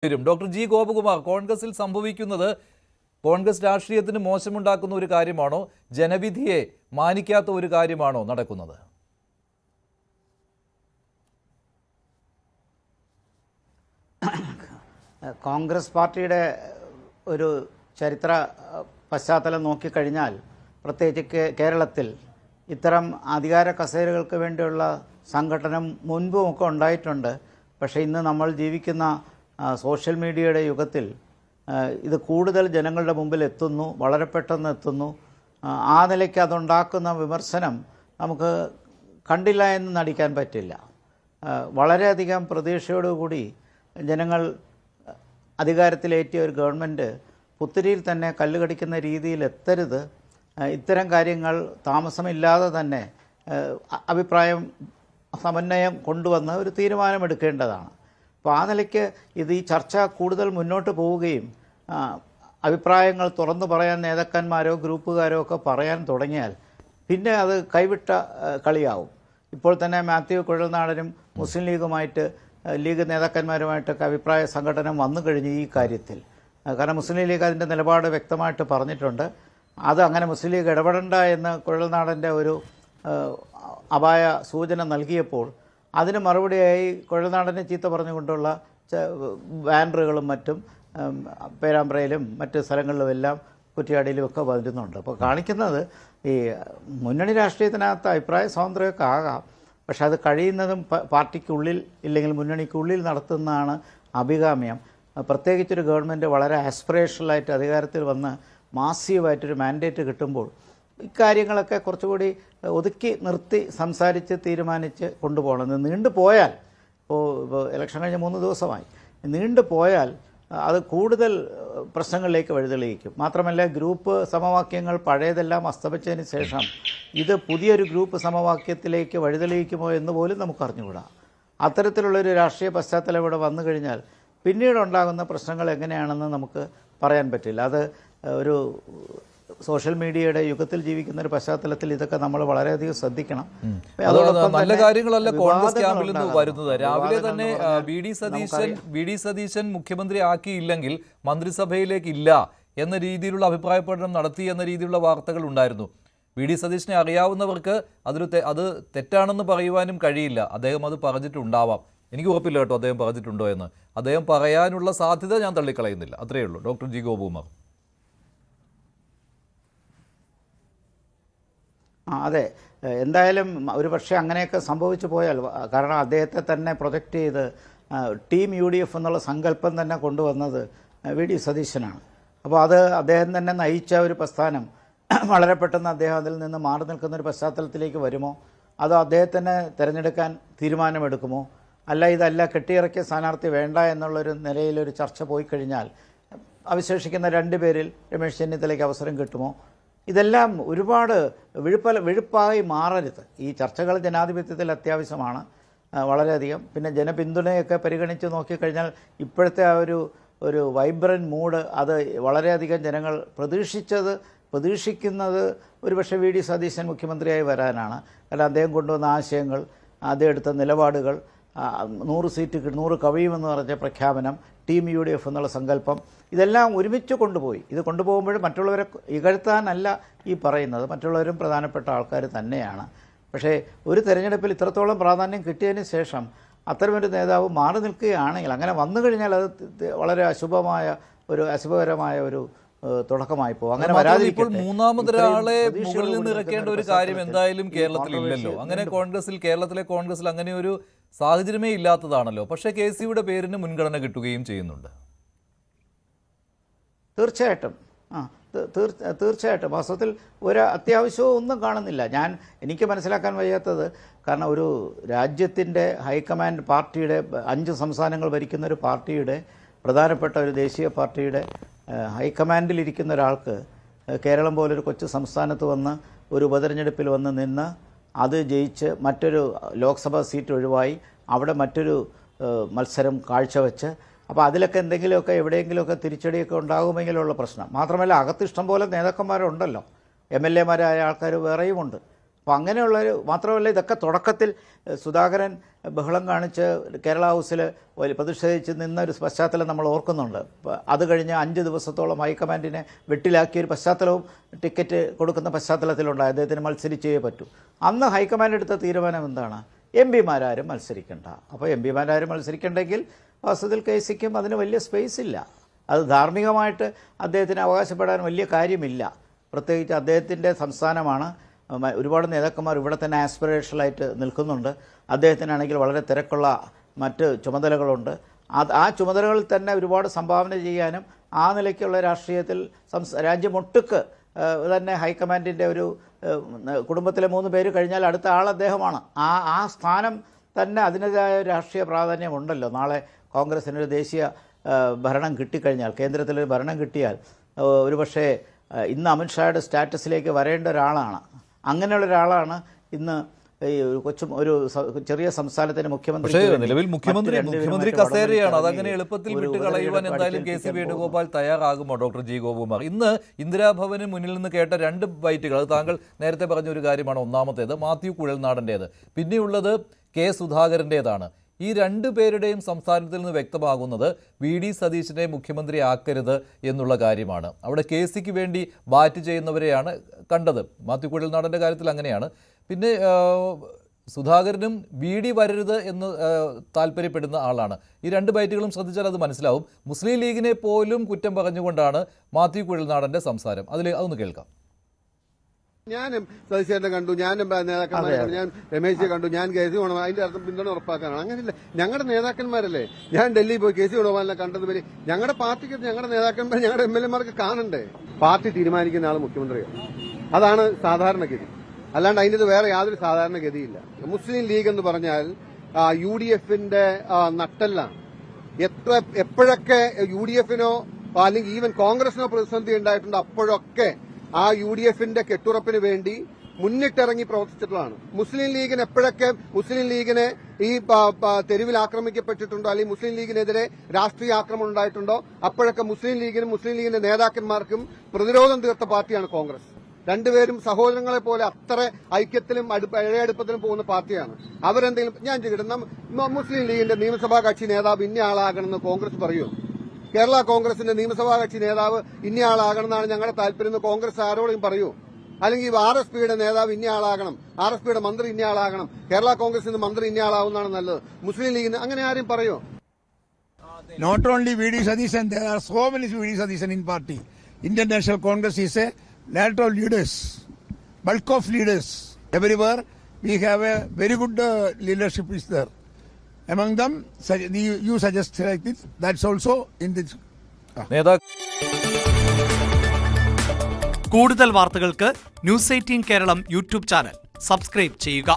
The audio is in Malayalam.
ഡോക്ടർ ജി ഗോപകുമാർ, കോൺഗ്രസിൽ സംഭവിക്കുന്നത് കോൺഗ്രസ് രാഷ്ട്രീയത്തിന് മോശമുണ്ടാക്കുന്ന ഒരു കാര്യമാണോ, ജനവിധിയെ മാനിക്കാത്ത ഒരു കാര്യമാണോ നടക്കുന്നത്? കോൺഗ്രസ് പാർട്ടിയുടെ ഒരു ചരിത്ര പശ്ചാത്തലം നോക്കിക്കഴിഞ്ഞാൽ, പ്രത്യേകിച്ച് കേരളത്തിൽ ഇത്തരം അധികാര കസേരകൾക്ക് വേണ്ടിയുള്ള സംഘടനം മുൻപുമൊക്കെ ഉണ്ടായിട്ടുണ്ട്. പക്ഷേ ഇന്ന് നമ്മൾ ജീവിക്കുന്ന സോഷ്യൽ മീഡിയയുടെ യുഗത്തിൽ ഇത് കൂടുതൽ ജനങ്ങളുടെ മുമ്പിൽ എത്തുന്നു, വളരെ പെട്ടെന്ന് എത്തുന്നു. ആ നിലയ്ക്ക് അതുണ്ടാക്കുന്ന വിമർശനം നമുക്ക് കണ്ടില്ല എന്ന് നടിക്കാൻ പറ്റില്ല. വളരെയധികം പ്രതീക്ഷയോടുകൂടി ജനങ്ങൾ അധികാരത്തിലേറ്റിയ ഒരു ഗവൺമെൻറ് പുത്തിരിയിൽ തന്നെ കല്ലുകടിക്കുന്ന രീതിയിൽ എത്തരുത്. ഇത്തരം കാര്യങ്ങൾ താമസമില്ലാതെ തന്നെ അഭിപ്രായം സമന്വയം കൊണ്ടുവന്ന് ഒരു തീരുമാനമെടുക്കേണ്ടതാണ്. അപ്പോൾ ആ നിലയ്ക്ക് ഈ ചർച്ച കൂടുതൽ മുന്നോട്ട് പോവുകയും അഭിപ്രായങ്ങൾ തുറന്നു പറയാൻ നേതാക്കന്മാരോ ഗ്രൂപ്പുകാരോ ഒക്കെ പറയാൻ തുടങ്ങിയാൽ പിന്നെ അത് കൈവിട്ട കളിയാവും. ഇപ്പോൾ തന്നെ മാത്യു കുഴൽനാടനും മുസ്ലിം ലീഗുമായിട്ട്, ലീഗ് നേതാക്കന്മാരുമായിട്ടൊക്കെ അഭിപ്രായ സംഘടന വന്നു കഴിഞ്ഞു ഈ കാര്യത്തിൽ. കാരണം മുസ്ലിം ലീഗ് അതിൻ്റെ നിലപാട് വ്യക്തമായിട്ട് പറഞ്ഞിട്ടുണ്ട്. അത് അങ്ങനെ മുസ്ലിം ലീഗ് ഇടപെടേണ്ട എന്ന് കുഴൽനാടൻ്റെ ഒരു അപായ സൂചന നൽകിയപ്പോൾ അതിന് മറുപടിയായി കുഴൽനാടനെ ചീത്ത പറഞ്ഞുകൊണ്ടുള്ള ബാനറുകളും മറ്റും പേരാമ്പ്രയിലും മറ്റ് സ്ഥലങ്ങളിലുമെല്ലാം കുറ്റിയാടിയിലുമൊക്കെ വരുന്നുണ്ട്. അപ്പോൾ കാണിക്കുന്നത് ഈ മുന്നണി രാഷ്ട്രീയത്തിനകത്ത് അഭിപ്രായ സ്വാതന്ത്ര്യമൊക്കെ ആകാം, പക്ഷെ അത് കഴിയുന്നതും പാർട്ടിക്കുള്ളിൽ ഇല്ലെങ്കിൽ മുന്നണിക്കുള്ളിൽ നടത്തുന്നതാണ് അഭികാമ്യം. പ്രത്യേകിച്ചൊരു ഗവൺമെൻറ് വളരെ ആസ്പിറേഷണലായിട്ട് അധികാരത്തിൽ വന്ന് മാസീവായിട്ടൊരു മാൻഡേറ്റ് കിട്ടുമ്പോൾ ഇക്കാര്യങ്ങളൊക്കെ കുറച്ചുകൂടി ഒതുക്കി നിർത്തി സംസാരിച്ച് തീരുമാനിച്ച് കൊണ്ടുപോകണം. നീണ്ടു പോയാൽ, ഇപ്പോൾ ഇലക്ഷൻ കഴിഞ്ഞ് 3 ദിവസമായി, നീണ്ടു പോയാൽ അത് കൂടുതൽ പ്രശ്നങ്ങളിലേക്ക് വഴിതെളിയിക്കും. മാത്രമല്ല, ഗ്രൂപ്പ് സമവാക്യങ്ങൾ പഴയതെല്ലാം അസ്തമിച്ചതിന് ശേഷം ഇത് പുതിയൊരു ഗ്രൂപ്പ് സമവാക്യത്തിലേക്ക് വഴിതെളിയിക്കുമോ എന്ന് പോലും നമുക്ക് അറിഞ്ഞുകൂടാ. അത്തരത്തിലുള്ളൊരു രാഷ്ട്രീയ പശ്ചാത്തലം ഇവിടെ വന്നു കഴിഞ്ഞാൽ പിന്നീടുണ്ടാകുന്ന പ്രശ്നങ്ങൾ എങ്ങനെയാണെന്ന് നമുക്ക് പറയാൻ പറ്റില്ല. അത് ഒരു സോഷ്യൽ മീഡിയയുടെ യുഗത്തിൽ ജീവിക്കുന്ന ഒരു പശ്ചാത്തലത്തിൽ ഇതൊക്കെ നമ്മൾ വളരെയധികം ശ്രദ്ധിക്കണം. നല്ല കാര്യങ്ങളല്ല കോൺഗ്രസ് ക്യാമ്പിൽ നിന്ന് വരുന്നത്. രാവിലെ തന്നെ വി ഡി സതീശൻ മുഖ്യമന്ത്രി ആക്കിയില്ലെങ്കിൽ മന്ത്രിസഭയിലേക്ക് ഇല്ല എന്ന രീതിയിലുള്ള അഭിപ്രായ പഠനം നടത്തി എന്ന രീതിയിലുള്ള വാർത്തകൾ ഉണ്ടായിരുന്നു. വി ഡി സതീശനെ അറിയാവുന്നവർക്ക് അത് തെറ്റാണെന്ന് പറയുവാനും കഴിയില്ല. അദ്ദേഹം അത് പറഞ്ഞിട്ടുണ്ടാവാം. എനിക്ക് ഉറപ്പില്ല കേട്ടോ അദ്ദേഹം പറഞ്ഞിട്ടുണ്ടോ എന്ന്. അദ്ദേഹം പറയാനുള്ള സാധ്യത ഞാൻ തള്ളിക്കളയുന്നില്ല. അത്രയേ ഉള്ളൂ. Doctor G Gopakumar. അതെ, എന്തായാലും ഒരു പക്ഷേ അങ്ങനെയൊക്കെ സംഭവിച്ചു പോയാൽ, കാരണം അദ്ദേഹത്തെ തന്നെ പ്രൊജക്റ്റ് ചെയ്ത് ടീം UDF എന്നുള്ള സങ്കല്പം തന്നെ കൊണ്ടുവന്നത് വി ഡി സതീശനാണ്. അപ്പോൾ അത് അദ്ദേഹം തന്നെ നയിച്ച ഒരു പ്രസ്ഥാനം വളരെ പെട്ടെന്ന് അദ്ദേഹം അതിൽ നിന്ന് മാറി നിൽക്കുന്ന ഒരു പശ്ചാത്തലത്തിലേക്ക് വരുമോ, അതോ അദ്ദേഹത്തിനെ തിരഞ്ഞെടുക്കാൻ തീരുമാനമെടുക്കുമോ, അല്ല ഇതല്ല കെട്ടിയിറക്കിയ സ്ഥാനാർത്ഥി വേണ്ട എന്നുള്ളൊരു നിലയിലൊരു ചർച്ച പോയി കഴിഞ്ഞാൽ അവശേഷിക്കുന്ന 2 പേരിൽ രമേശ് ചെന്നിത്തലയ്ക്ക് അവസരം കിട്ടുമോ? ഇതെല്ലാം ഒരുപാട് വിഴുപ്പായി മാറരുത്. ഈ ചർച്ചകൾ ജനാധിപത്യത്തിൽ അത്യാവശ്യമാണ് വളരെയധികം. പിന്നെ ജനപിന്തുണയൊക്കെ പരിഗണിച്ച് നോക്കിക്കഴിഞ്ഞാൽ ഇപ്പോഴത്തെ ആ ഒരു വൈബ്രൻറ്റ് മൂഡ് അത് വളരെയധികം ജനങ്ങൾ പ്രതീക്ഷിക്കുന്നത് ഒരുപക്ഷെ വി ഡി സതീശൻ മുഖ്യമന്ത്രിയായി വരാനാണ്. കാരണം അദ്ദേഹം കൊണ്ടുവന്ന ആശയങ്ങൾ, അദ്ദേഹം എടുത്ത നിലപാടുകൾ, 100 സീറ്റ് 100 കവിയുമെന്ന് പറഞ്ഞ പ്രഖ്യാപനം, ടീം UDF എന്നുള്ള സങ്കല്പം, ഇതെല്ലാം ഒരുമിച്ച് കൊണ്ടുപോയി. ഇത് കൊണ്ടുപോകുമ്പോൾ മറ്റുള്ളവരെ ഇകഴ്ത്താനല്ല ഈ പറയുന്നത്, മറ്റുള്ളവരും പ്രധാനപ്പെട്ട ആൾക്കാർ തന്നെയാണ്. പക്ഷേ ഒരു തെരഞ്ഞെടുപ്പിൽ ഇത്രത്തോളം പ്രാധാന്യം കിട്ടിയതിന് ശേഷം അത്തരമൊരു നേതാവ് മാറി നിൽക്കുകയാണെങ്കിൽ, അങ്ങനെ വന്നു കഴിഞ്ഞാൽ അത് വളരെ അശുഭകരമായ ഒരു തുടക്കമായി പോകും. അങ്ങനെ ഇപ്പോൾ മൂന്നാമതൊരാളെ മുകളിൽ നിന്ന് ഇറക്കേണ്ട ഒരു കാര്യം എന്തായാലും കേരളത്തിൽ ഇല്ലല്ലോ. അങ്ങനെ കേരളത്തിലെ കോൺഗ്രസിൽ അങ്ങനെ ഒരു സാഹചര്യമേ ഇല്ലാത്തതാണല്ലോ. പക്ഷേ KCയുടെ പേരിന് മുൻഗണന കിട്ടുകയും ചെയ്യുന്നുണ്ട്. തീർച്ചയായിട്ടും വാസ്തവത്തിൽ ഒരു അത്യാവശ്യവും ഒന്നും കാണുന്നില്ല. എനിക്ക് മനസ്സിലാക്കാൻ വയ്യാത്തത്, കാരണം ഒരു രാജ്യത്തിൻ്റെ ഹൈക്കമാൻഡ് പാർട്ടിയുടെ 5 സംസ്ഥാനങ്ങൾ ഭരിക്കുന്ന ഒരു പാർട്ടിയുടെ, പ്രധാനപ്പെട്ട ഒരു ദേശീയ പാർട്ടിയുടെ ഹൈക്കമാൻഡിലിരിക്കുന്ന ഒരാൾക്ക് കേരളം പോലൊരു കൊച്ചു സംസ്ഥാനത്ത് വന്ന് ഒരു ഉപതെരഞ്ഞെടുപ്പിൽ വന്ന് നിന്ന് അത് ജയിച്ച് മറ്റൊരു ലോക്സഭാ സീറ്റ് ഒഴിവായി അവിടെ മറ്റൊരു മത്സരം കാഴ്ചവെച്ച്, അപ്പോൾ അതിലൊക്കെ എന്തെങ്കിലുമൊക്കെ എവിടെയെങ്കിലുമൊക്കെ തിരിച്ചടിയൊക്കെ ഉണ്ടാകുമെങ്കിലുള്ള പ്രശ്നം. മാത്രമല്ല, അകത്ത് ഇഷ്ടം പോലെ നേതാക്കന്മാരുണ്ടല്ലോ, MLA മാരായ ആൾക്കാർ വേറെയുമുണ്ട്. അപ്പോൾ അങ്ങനെയുള്ളൊരു മാത്രമല്ല, ഇതൊക്കെ തുടക്കത്തിൽ സുധാകരൻ ബഹളം കാണിച്ച് കേരള ഹൗസിൽ പ്രതിഷേധിച്ച് നിന്നൊരു പശ്ചാത്തലം നമ്മൾ ഓർക്കുന്നുണ്ട്. അത് കഴിഞ്ഞ് 5 ദിവസത്തോളം ഹൈക്കമാൻഡിനെ വെട്ടിലാക്കിയൊരു പശ്ചാത്തലവും ടിക്കറ്റ് കൊടുക്കുന്ന പശ്ചാത്തലത്തിലുണ്ടായി. അദ്ദേഹത്തിന് മത്സരിച്ചേ പറ്റൂ. അന്ന് ഹൈക്കമാൻഡ് എടുത്ത തീരുമാനം എന്താണ്? എംപിമാരാരും മത്സരിക്കേണ്ട. അപ്പോൾ എംപിമാരാരും മത്സരിക്കേണ്ടെങ്കിൽ വാസ്തവത്തിൽ KCക്കും അതിന് വലിയ സ്പേസ് ഇല്ല. അത് ധാർമ്മികമായിട്ട് അദ്ദേഹത്തിന് അവകാശപ്പെടാൻ വലിയ കാര്യമില്ല. പ്രത്യേകിച്ച് അദ്ദേഹത്തിൻ്റെ സംസ്ഥാനമാണ്. ഒരുപാട് നേതാക്കന്മാർ ഇവിടെ തന്നെ ആസ്പിറേഷണലായിട്ട് നിൽക്കുന്നുണ്ട്. അദ്ദേഹത്തിനാണെങ്കിൽ വളരെ തിരക്കുള്ള മറ്റ് ചുമതലകളുണ്ട്. ആ ചുമതലകളിൽ തന്നെ ഒരുപാട് സംഭാവന ചെയ്യാനും ആ നിലയ്ക്കുള്ള രാഷ്ട്രീയത്തിൽ രാജ്യമൊട്ടുക്ക് തന്നെ ഹൈക്കമാൻഡിൻ്റെ ഒരു കുടുംബത്തിലെ 3 പേര് കഴിഞ്ഞാൽ അടുത്ത ആൾ അദ്ദേഹമാണ്. ആ സ്ഥാനം തന്നെ അതിൻ്റെതായ രാഷ്ട്രീയ പ്രാധാന്യമുണ്ടല്ലോ. നാളെ കോൺഗ്രസിനൊരു ദേശീയ ഭരണം കിട്ടിക്കഴിഞ്ഞാൽ, കേന്ദ്രത്തിലൊരു ഭരണം കിട്ടിയാൽ ഒരുപക്ഷേ ഇന്ന് അമിത്ഷായുടെ സ്റ്റാറ്റസിലേക്ക് വരേണ്ട ഒരാളാണ്. അങ്ങനെയുള്ള ഒരാളാണ് ഇന്ന് ഈ ഒരു ചെറിയ സംസ്ഥാനത്തിന് മുഖ്യമന്ത്രി. നിലവിൽ മുഖ്യമന്ത്രി കസേരയാണ്. അതങ്ങനെ എളുപ്പത്തിൽ വിട്ടുകളയുവാൻ എന്തായാലും KC വേണുഗോപാൽ തയ്യാറാകുമോ? ഡോക്ടർ ജി ഗോപകുമാർ, ഇന്ന് ഇന്ദിരാഭവന് മുന്നിൽ നിന്ന് കേട്ട 2 ബൈറ്റുകൾ, അത് താങ്കൾ നേരത്തെ പറഞ്ഞ ഒരു കാര്യമാണ്. ഒന്നാമത്തേത് മാത്യു കുഴൽനാടൻ്റേത്, പിന്നെയുള്ളത് K സുധാകരൻ്റേതാണ്. ഈ 2 പേരുടെയും സംസാരത്തിൽ നിന്ന് വ്യക്തമാകുന്നത് VD സതീശനെ മുഖ്യമന്ത്രി ആക്കരുത് എന്നുള്ള കാര്യമാണ്. അവിടെ KCക്ക് വേണ്ടി ബാറ്റ് ചെയ്യുന്നവരെയാണ് കണ്ടത്. മാത്യു കുഴൽനാടൻ്റെ കാര്യത്തിൽ അങ്ങനെയാണ്. പിന്നെ സുധാകരനും VD വരരുത് എന്ന് താല്പര്യപ്പെടുന്ന ആളാണ്. ഈ 2 ബൈറ്റുകളും ശ്രദ്ധിച്ചാൽ അത് മനസ്സിലാവും. മുസ്ലിം ലീഗിനെ പോലും കുറ്റം പറഞ്ഞുകൊണ്ടാണ് മാത്യു കുഴൽനാടൻ്റെ സംസാരം. അതൊന്ന് കേൾക്കാം. ഞാനും സതീശേട്ടനെ കണ്ടു, ഞാനും നേതാക്കന്മാരെ കണ്ടു, ഞാൻ രമേശിയെ കണ്ടു, ഞാൻ KC വേണം, അതിന്റെ അർത്ഥം പിന്തുണ ഉറപ്പാക്കാനാണ്. അങ്ങനെയല്ല, ഞങ്ങളുടെ നേതാക്കന്മാരല്ലേ. ഞാൻ ഡൽഹിയിൽ പോയി KC വേണോവാലിനെ കണ്ടത് വരെ ഞങ്ങളുടെ പാർട്ടിക്ക് ഞങ്ങളുടെ നേതാക്കന്മാർ, ഞങ്ങളുടെ MLA-മാർക്ക് കാണണ്ടേ? പാർട്ടി തീരുമാനിക്കുന്ന ആൾ മുഖ്യമന്ത്രിയാണ്. അതാണ് സാധാരണഗതി. അല്ലാണ്ട് അതിൻ്റെ വേറെ യാതൊരു സാധാരണഗതിയില്ല. മുസ്ലിം ലീഗ് എന്ന് പറഞ്ഞാൽ UDF-ന്റെ നട്ടെല്ലാണ്. എപ്പോഴൊക്കെ UDF-നോ അല്ലെങ്കിൽ ഈവൻ കോൺഗ്രസിനോ പ്രതിസന്ധി ഉണ്ടായിട്ടുണ്ട്, അപ്പോഴൊക്കെ ആ UDF-ന്റെ കെട്ടുറപ്പിന് വേണ്ടി മുന്നിട്ടിറങ്ങി പ്രവർത്തിച്ചിട്ടുള്ളതാണ്. മുസ്ലിം ലീഗിന് എപ്പോഴൊക്കെ മുസ്ലിം ലീഗിനെ ഈ തെരുവിൽ ആക്രമിക്കപ്പെട്ടിട്ടുണ്ടോ അല്ലെങ്കിൽ മുസ്ലിം ലീഗിനെതിരെ രാഷ്ട്രീയ ആക്രമണം ഉണ്ടായിട്ടുണ്ടോ, അപ്പോഴൊക്കെ മുസ്ലിം ലീഗിനും മുസ്ലിം ലീഗിന്റെ നേതാക്കന്മാർക്കും പ്രതിരോധം തീർത്ത പാർട്ടിയാണ് കോൺഗ്രസ്. രണ്ടുപേരും സഹോദരങ്ങളെ പോലെ അത്ര ഐക്യത്തിലും ഇഴയടുപ്പത്തിലും പോകുന്ന പാർട്ടിയാണ്. അവരെന്തെങ്കിലും ഞാൻ ചെയ്തിട്ട് മുസ്ലിം ലീഗിന്റെ നിയമസഭാ കക്ഷി നേതാവ് ഇന്ന ആളാകണമെന്ന് കോൺഗ്രസ് പറയുമോ? കേരള കോൺഗ്രസിന്റെ നിയമസഭാ കക്ഷി നേതാവ് ഇന്നയാളാകണമെന്നാണ് ഞങ്ങളുടെ താല്പര്യം എന്ന് കോൺഗ്രസ് ആരോടും പറയൂ? അല്ലെങ്കിൽ RSPയുടെ നേതാവ് ഇന്നയാളാകണം, RSPയുടെ മന്ത്രി ഇന്നയാളാകണം, കേരള കോൺഗ്രസിന്റെ മന്ത്രി ഇന്നയാളാവുന്നതാണ് നല്ലത്, മുസ്ലിം ലീഗിന് അങ്ങനെ ആരും പറയോ? Not only VD Sadishan, there are so many VD Sadishan in party. Indian National Congress is a lot of leaders, bulk of leaders. Everywhere we have a very good leadership is there. Among them, you suggest like this. That's also in this. കൂടുതൽ വാർത്തകൾക്ക് News 18 Keralam YouTube channel subscribe ചെയ്യുക.